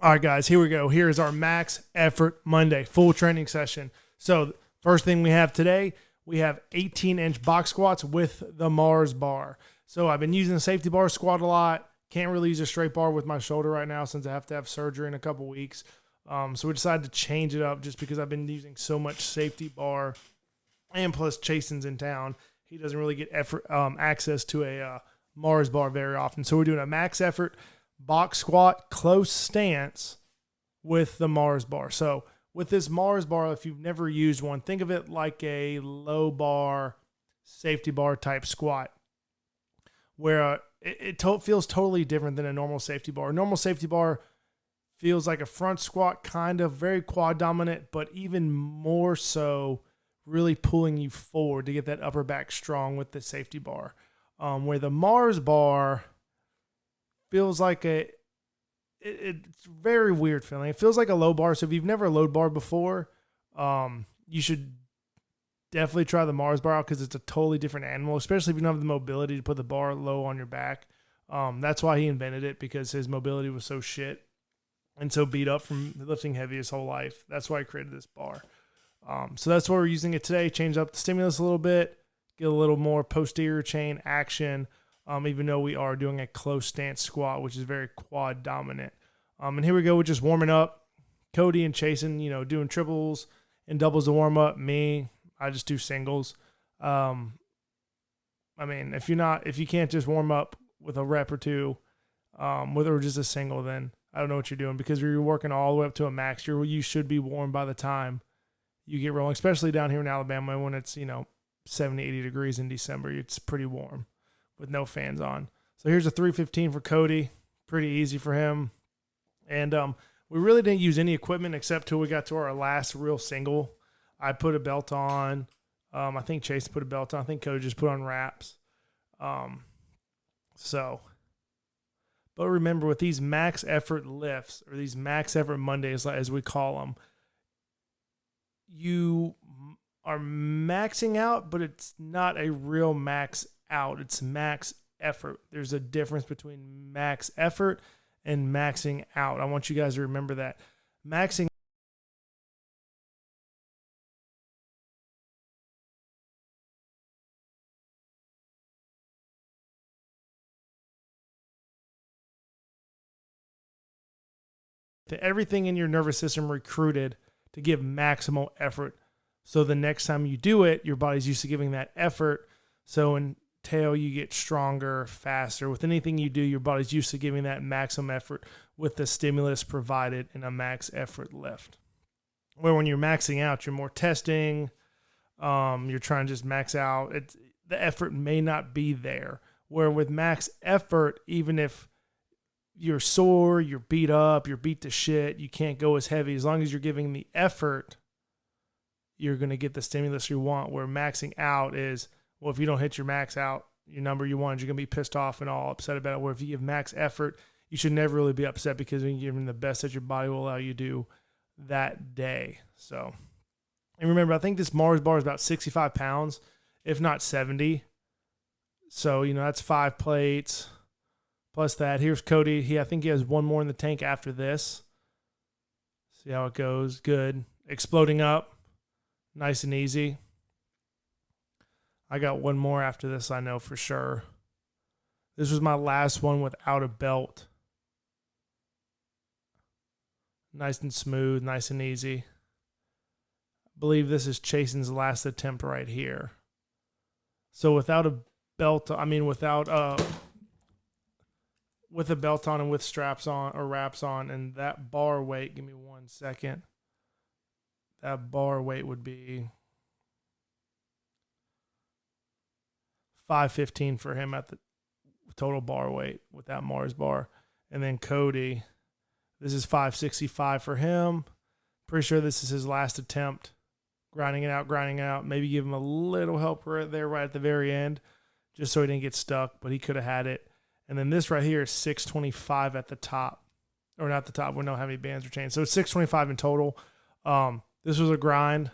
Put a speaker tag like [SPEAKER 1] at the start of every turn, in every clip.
[SPEAKER 1] All right, guys, here we go. Here is our Max Effort Monday, full training session. So first thing we have today, we have 18-inch box squats with the Mars bar. So I've been using the safety bar squat a lot. Can't really use a straight bar with my shoulder right now since I have to have surgery in a couple weeks. So we decided to change it up just because I've been using so much safety bar. And plus, Chasen's in town. He doesn't really get access to a Mars bar very often. So we're doing a max effort box squat close stance with the Mars bar. So with this Mars bar, if you've never used one, think of it like a low bar, safety bar type squat where it feels totally different than a normal safety bar. A normal safety bar feels like a front squat, kind of very quad dominant, but even more so really pulling you forward to get that upper back strong with the safety bar. Where the Mars bar feels like it's very weird feeling. It feels like a low bar. So if you've never load bar before, you should definitely try the Mars bar out because it's a totally different animal, especially if you don't have the mobility to put the bar low on your back. That's why he invented it, because his mobility was so shit and so beat up from lifting heavy his whole life. That's why I created this bar. So that's why we're using it today. Change up the stimulus a little bit, get a little more posterior chain action, even though we are doing a close stance squat, which is very quad dominant. And here we go. We're just warming up. Cody and Chasen, doing triples and doubles to warm up. Me, I just do singles. If you can't just warm up with a rep or two, or just a single, then I don't know what you're doing, because you're working all the way up to a max. You should be warm by the time you get rolling, especially down here in Alabama when it's, 70, 80 degrees in December. It's pretty warm with no fans on. So here's a 315 for Cody. Pretty easy for him. And we really didn't use any equipment except till we got to our last real single. I put a belt on. I think Chase put a belt on. I think Cody just put on wraps. But remember, with these max effort lifts, or these max effort Mondays, as we call them, you are maxing out, but it's not a real max out. It's max effort. There's a difference between max effort and maxing out. I want you guys to remember that. Maxing everything in your nervous system recruited to give maximal effort. So the next time you do it, your body's used to giving that effort. So until you get stronger, faster, with anything you do, your body's used to giving that maximum effort with the stimulus provided in a max effort lift. Where when you're maxing out, you're more testing. You're trying to just max out. The effort may not be there. Where with max effort, even if you're sore, you're beat up, you're beat to shit, you can't go as heavy, as long as you're giving the effort, you're going to get the stimulus you want. Where maxing out is, well, if you don't hit your max out, your number you wanted, you're going to be pissed off and all upset about it. Where if you give max effort, you should never really be upset, because you're giving the best that your body will allow you to do that day. So, and remember, I think this Mars bar is about 65 pounds, if not 70. So, that's 5 plates plus that. Here's Cody. I think he has one more in the tank after this. See how it goes. Good. Exploding up. Nice and easy. I got one more after this, I know for sure. This was my last one without a belt. Nice and smooth, nice and easy. I believe this is Chasen's last attempt right here. So without a belt, with a belt on and with straps on or wraps on, and that bar weight, give me 1 second. That bar weight would be 515 for him at the total bar weight with that Mars bar. And then Cody, this is 565 for him. Pretty sure this is his last attempt. Grinding it out. Maybe give him a little help right there, right at the very end, just so he didn't get stuck, but he could have had it. And then this right here is 625 at the top. Or not the top, we don't have any bands or chains. So it's 625 in total. This was a grind.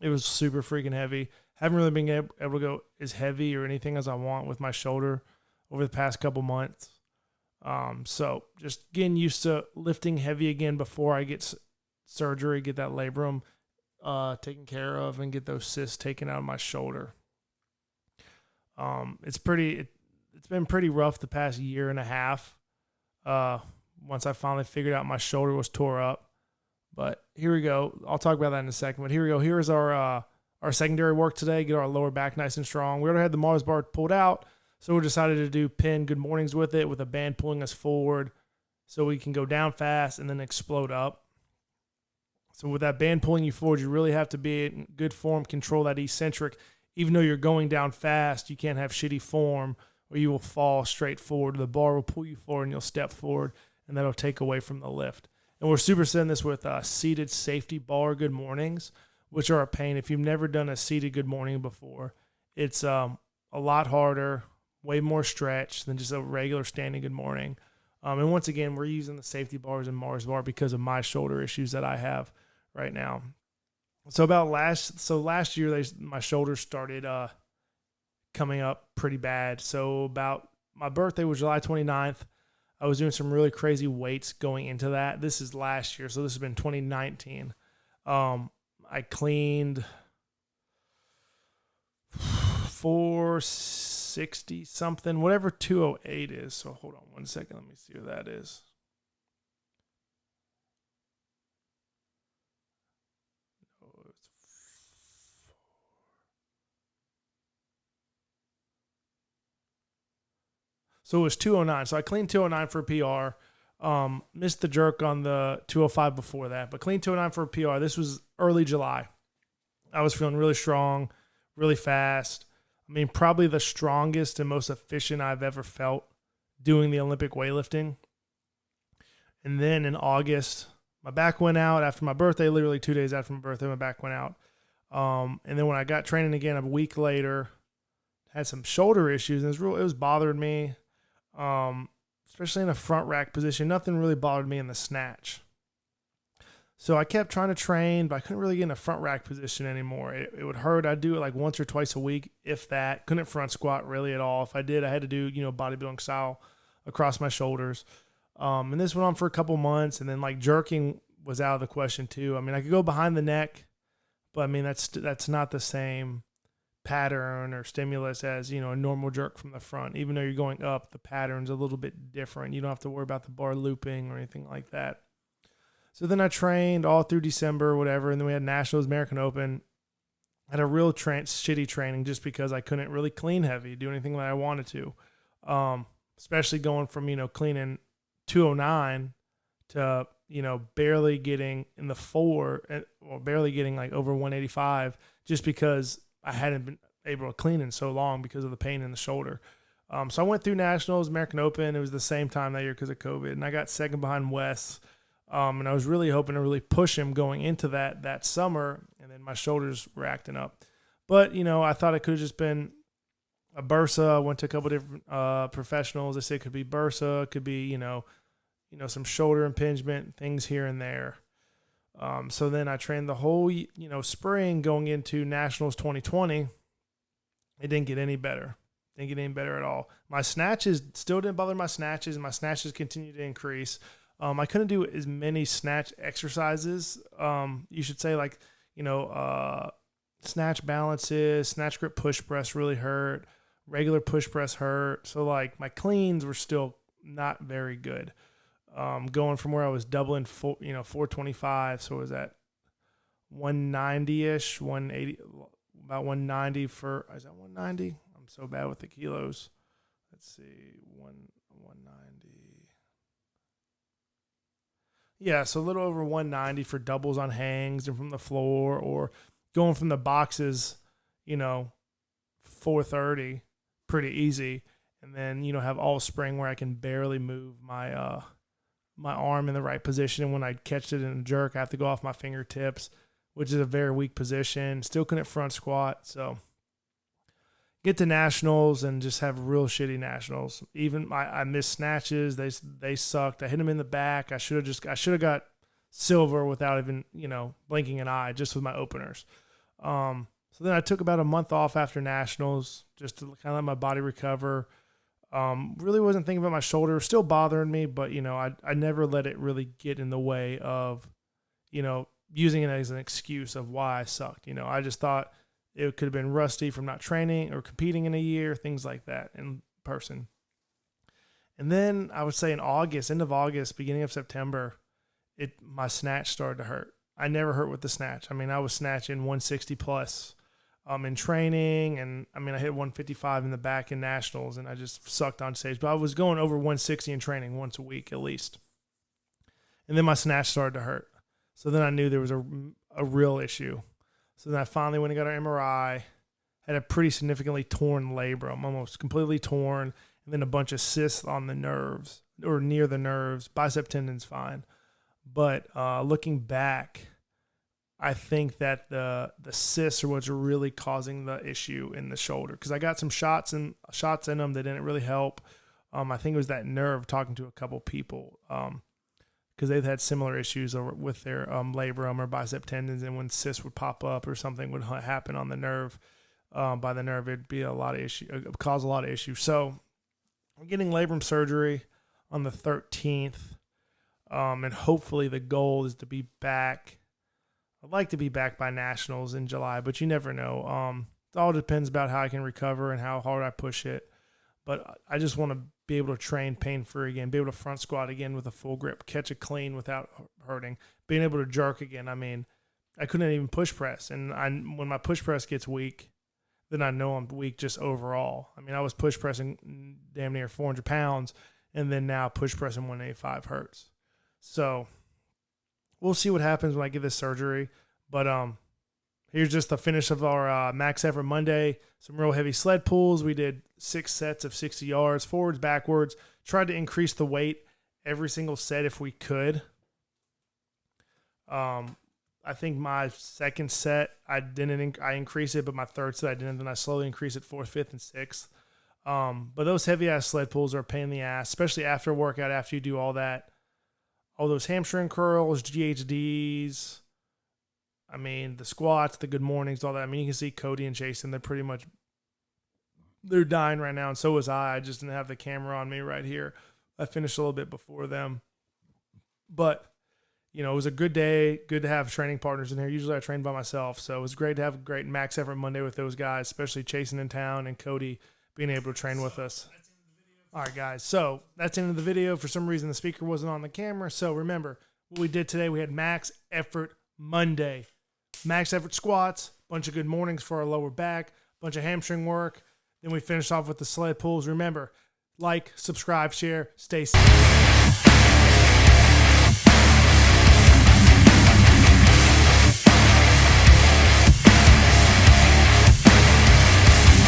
[SPEAKER 1] It was super freaking heavy. Haven't really been able to go as heavy or anything as I want with my shoulder over the past couple months. So just getting used to lifting heavy again before I get surgery, get that labrum taken care of, and get those cysts taken out of my shoulder. It's been pretty rough the past year and a half. Once I finally figured out my shoulder was tore up, but here we go. I'll talk about that in a second. But here we go. Here is our secondary work today. Get our lower back nice and strong. We already had the Mars bar pulled out, so we decided to do pin good mornings with it, with a band pulling us forward, so we can go down fast and then explode up. So with that band pulling you forward, you really have to be in good form, control that eccentric. Even though you're going down fast, you can't have shitty form or you will fall straight forward. The bar will pull you forward and you'll step forward, and that'll take away from the lift. And we're supersetting this with seated safety bar good mornings, which are a pain. If you've never done a seated good morning before, it's a lot harder, way more stretch than just a regular standing good morning. And once again, we're using the safety bars and Mars bar because of my shoulder issues that I have right now. So last year, my shoulders started coming up pretty bad. So about my birthday was July 29th. I was doing some really crazy weights going into that. This is last year, so this has been 2019. I cleaned 460 something, whatever 208 is. So hold on one second. Let me see what that is. So it was 209. So I cleaned 209 for a PR. Missed the jerk on the 205 before that, but clean 209 for a PR. This was early July. I was feeling really strong, really fast. I mean, probably the strongest and most efficient I've ever felt doing the Olympic weightlifting. And then in August, my back went out after my birthday, literally 2 days after my birthday, my back went out. And then when I got training again a week later, had some shoulder issues, and it was bothering me, especially in a front rack position. Nothing really bothered me in the snatch. So I kept trying to train, but I couldn't really get in a front rack position anymore. It would hurt. I'd do it like once or twice a week, if that. Couldn't front squat really at all. If I did, I had to do, bodybuilding style across my shoulders. And this went on for a couple months, and then like jerking was out of the question too. I mean, I could go behind the neck, but I mean, that's not the same pattern or stimulus as, a normal jerk from the front. Even though you're going up, the pattern's a little bit different. You don't have to worry about the bar looping or anything like that. So then I trained all through December, whatever, and then we had Nationals, American Open. I had a real shitty training just because I couldn't really clean heavy, do anything that I wanted to. Especially going from, cleaning 209 to, barely getting in the 4, or barely getting like over 185, just because I hadn't been able to clean in so long because of the pain in the shoulder. So I went through Nationals, American Open. It was the same time that year because of COVID, and I got second behind Wes. And I was really hoping to really push him going into that summer, and then my shoulders were acting up. But, I thought it could have just been a bursa. I went to a couple different professionals. They said it could be bursa, it could be, some shoulder impingement, things here and there. So then I trained the whole, spring going into Nationals 2020. It didn't get any better. Didn't get any better at all. My snatches still didn't bother my snatches, and my snatches continued to increase. I couldn't do as many snatch exercises. You should say snatch balances, snatch grip push press really hurt. Regular push press hurt. So like my cleans were still not very good. Going from where I was doubling 425. So it was at 190-ish, 180, about 190 for, is that 190? I'm so bad with the kilos. Let's see, 190. Yeah, so a little over 190 for doubles on hangs and from the floor, or going from the boxes, 430, pretty easy. And then, have all spring where I can barely move my my arm in the right position. And when I catch it in a jerk, I have to go off my fingertips, which is a very weak position. Still couldn't front squat. So get to Nationals and just have real shitty Nationals. Even I missed snatches. They sucked. I hit them in the back. I should have got silver without even, blinking an eye, just with my openers. So then I took about a month off after Nationals just to kind of let my body recover. Really wasn't thinking about my shoulder. It was still bothering me, but, I never let it really get in the way of, using it as an excuse of why I sucked. I just thought it could have been rusty from not training or competing in a year, things like that in person. And then I would say in August, end of August, beginning of September, my snatch started to hurt. I never hurt with the snatch. I mean, I was snatching 160 plus in training, and I hit 155 in the back in nationals, and I just sucked on stage. But I was going over 160 in training once a week at least. And then my snatch started to hurt. So then I knew there was a real issue. So then I finally went and got an MRI, had a pretty significantly torn labrum, almost completely torn, and then a bunch of cysts on the nerves or near the nerves. Bicep tendon's fine. But looking back, I think that the cysts are what's really causing the issue in the shoulder, because I got some shots in them that didn't really help. I think it was that nerve, talking to a couple people, because they've had similar issues with their labrum or bicep tendons, and when cysts would pop up or something would happen on the nerve, by the nerve, it'd be cause a lot of issues. So I'm getting labrum surgery on the 13th, and hopefully the goal is to be back. I'd like to be back by nationals in July, but you never know. It all depends about how I can recover and how hard I push it. But I just want to be able to train pain-free again, be able to front squat again with a full grip, catch it clean without hurting, being able to jerk again. I couldn't even push press. And when my push press gets weak, then I know I'm weak just overall. I was push pressing damn near 400 pounds, and then now push pressing 185 hurts. So we'll see what happens when I get this surgery. But here's just the finish of our Max Effort Monday. Some real heavy sled pulls. We did 6 sets of 60 yards, forwards, backwards. Tried to increase the weight every single set if we could. I think my second set, I increased it, but my third set I didn't. Then I slowly increased it 4th, 5th, and 6th. But those heavy-ass sled pulls are a pain in the ass, especially after a workout, after you do all that. All those hamstring curls, GHDs, the squats, the good mornings, all that. You can see Cody and Jason, they're dying right now, and so was I. I just didn't have the camera on me right here. I finished a little bit before them. But, it was a good day, good to have training partners in here. Usually I train by myself, so it was great to have a great Max Effort Monday with those guys, especially Chasen in town and Cody being able to train with us. All right, guys, so that's the end of the video. For some reason, the speaker wasn't on the camera. So remember, what we did today, we had Max Effort Monday. Max Effort squats, bunch of good mornings for our lower back, bunch of hamstring work. Then we finished off with the sled pulls. Remember, like, subscribe, share, stay safe.